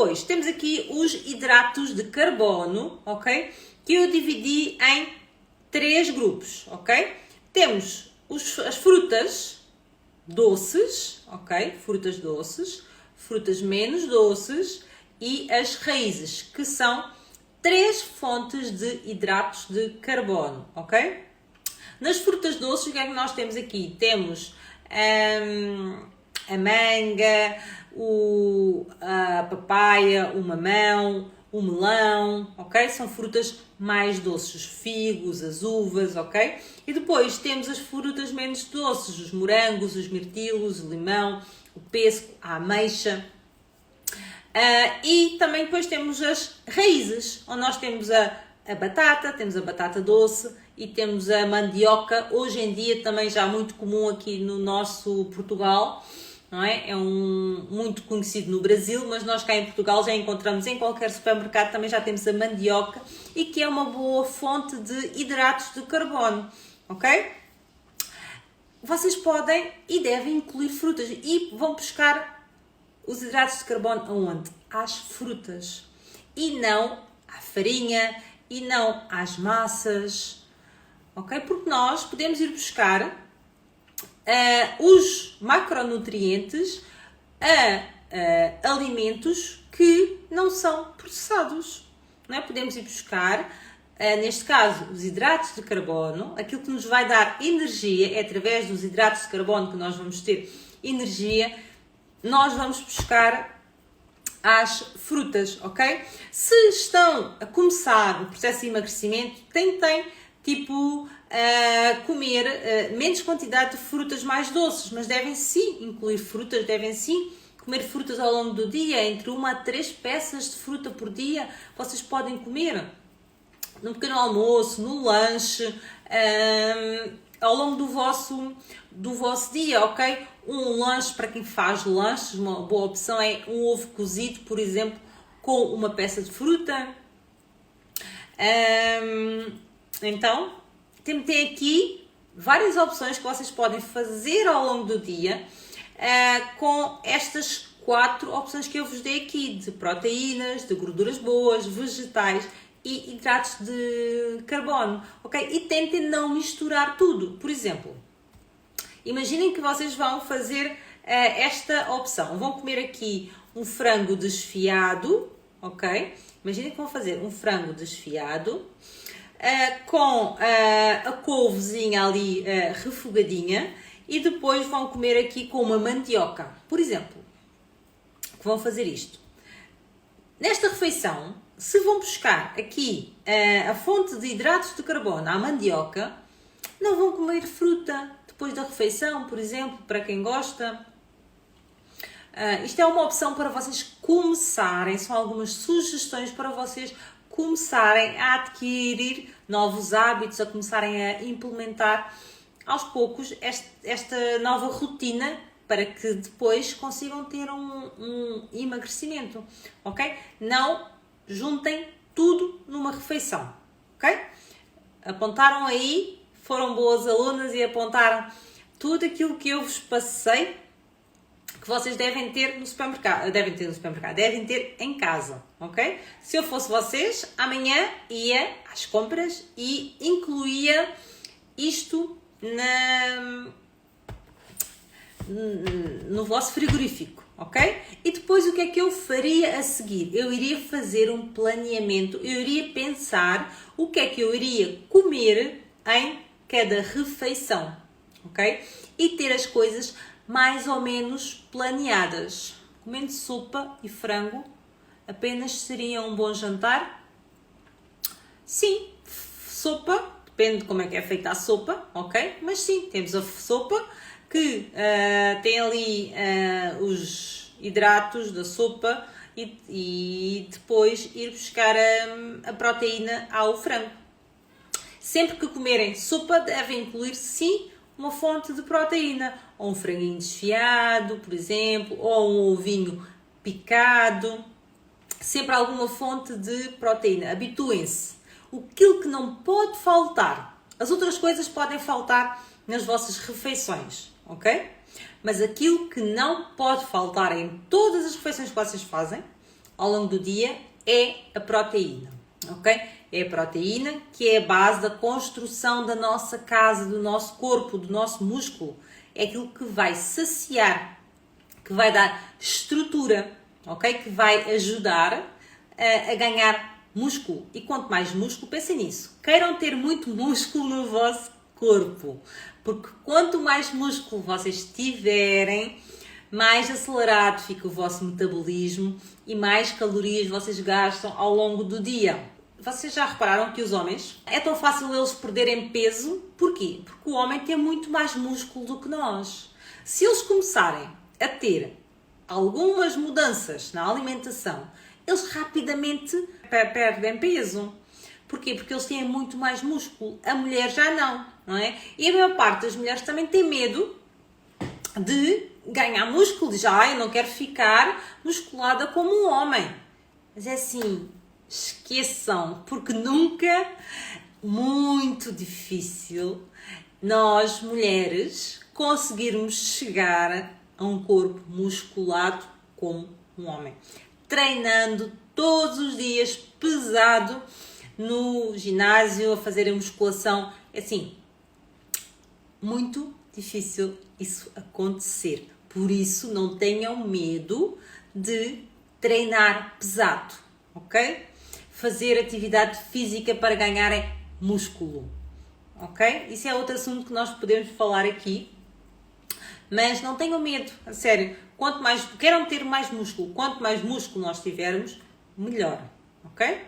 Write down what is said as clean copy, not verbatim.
Depois, temos aqui os hidratos de carbono, ok? Que eu dividi em 3 grupos, ok? Temos as frutas doces, ok? Frutas doces, frutas menos doces e as raízes, que são 3 fontes de hidratos de carbono, ok? Nas frutas doces, o que é que nós temos aqui? Temos a manga, a papaya, o mamão, o melão, ok? São frutas mais doces, os figos, as uvas, ok? E depois temos as frutas menos doces, os morangos, os mirtilos, o limão, o pêssego, a ameixa. E também depois temos as raízes, onde nós temos a batata doce e temos a mandioca, hoje em dia também já muito comum aqui no nosso Portugal, não é? É muito conhecido no Brasil, mas nós cá em Portugal já encontramos em qualquer supermercado, também já temos a mandioca e que é uma boa fonte de hidratos de carbono, ok? Vocês podem e devem incluir frutas e vão buscar os hidratos de carbono aonde? Às frutas e não à farinha e não às massas, ok? Porque nós podemos ir buscar os macronutrientes a alimentos que não são processados, não é? Podemos ir buscar, neste caso, os hidratos de carbono, aquilo que nos vai dar energia, é através dos hidratos de carbono que nós vamos ter energia. Nós vamos buscar às frutas, ok? Se estão a começar o processo de emagrecimento, tentem, comer menos quantidade de frutas mais doces, mas devem sim incluir frutas, devem sim comer frutas ao longo do dia, entre 1 a 3 peças de fruta por dia, vocês podem comer no pequeno almoço, no lanche, ao longo do vosso dia, ok? Um lanche, para quem faz lanches, uma boa opção é um ovo cozido, por exemplo, com uma peça de fruta. Então, tem aqui várias opções que vocês podem fazer ao longo do dia com estas 4 opções que eu vos dei aqui, de proteínas, de gorduras boas, vegetais e hidratos de carbono, ok? E tentem não misturar tudo. Por exemplo, imaginem que vocês vão fazer esta opção. Vão comer aqui um frango desfiado, ok? Imaginem que vão fazer um frango desfiado com a couvezinha ali refogadinha e depois vão comer aqui com uma mandioca. Por exemplo, que vão fazer isto. Nesta refeição, se vão buscar aqui a fonte de hidratos de carbono, a mandioca, não vão comer fruta depois da refeição, por exemplo, para quem gosta. Isto é uma opção para vocês começarem, são algumas sugestões para vocês começarem a adquirir novos hábitos, a começarem a implementar aos poucos esta nova rotina para que depois consigam ter um emagrecimento, ok? Não juntem tudo numa refeição, ok? Apontaram aí, foram boas alunas e apontaram tudo aquilo que eu vos passei que vocês devem ter no supermercado, devem ter em casa, ok? Se eu fosse vocês, amanhã ia às compras e incluía isto no vosso frigorífico, ok? E depois o que é que eu faria a seguir? Eu iria fazer um planeamento, eu iria pensar o que é que eu iria comer em cada refeição, ok? E ter as coisas mais ou menos planeadas. Comendo sopa e frango, apenas seria um bom jantar? Sim, sopa, depende de como é que é feita a sopa, ok? Mas sim, temos a sopa que tem ali os hidratos da sopa e depois ir buscar a proteína ao frango. Sempre que comerem sopa, devem incluir sim uma fonte de proteína, ou um franguinho desfiado, por exemplo, ou um ovinho picado, sempre alguma fonte de proteína. Habituem-se. Aquilo que não pode faltar, as outras coisas podem faltar nas vossas refeições, ok? Mas aquilo que não pode faltar em todas as refeições que vocês fazem ao longo do dia é a proteína, ok? É a proteína que é a base da construção da nossa casa, do nosso corpo, do nosso músculo. É aquilo que vai saciar, que vai dar estrutura, ok? Que vai ajudar a ganhar músculo. E quanto mais músculo, pensem nisso. Queiram ter muito músculo no vosso corpo. Porque quanto mais músculo vocês tiverem, mais acelerado fica o vosso metabolismo e mais calorias vocês gastam ao longo do dia. Vocês já repararam que os homens, é tão fácil eles perderem peso? Porquê? Porque o homem tem muito mais músculo do que nós. Se eles começarem a ter algumas mudanças na alimentação, eles rapidamente perdem peso. Porquê? Porque eles têm muito mais músculo. A mulher já não é? E a maior parte das mulheres também tem medo de ganhar músculo. Diz, eu não quero ficar musculada como um homem. Mas é assim, esqueçam, porque nunca, muito difícil, nós mulheres conseguirmos chegar a um corpo musculado como um homem. Treinando todos os dias, pesado, no ginásio, a fazer a musculação. É assim, muito difícil isso acontecer. Por isso, não tenham medo de treinar pesado, ok? Fazer atividade física para ganharem músculo, ok? Isso é outro assunto que nós podemos falar aqui. Mas não tenham medo, a sério. Quanto mais, queiram ter mais músculo, quanto mais músculo nós tivermos, melhor, ok?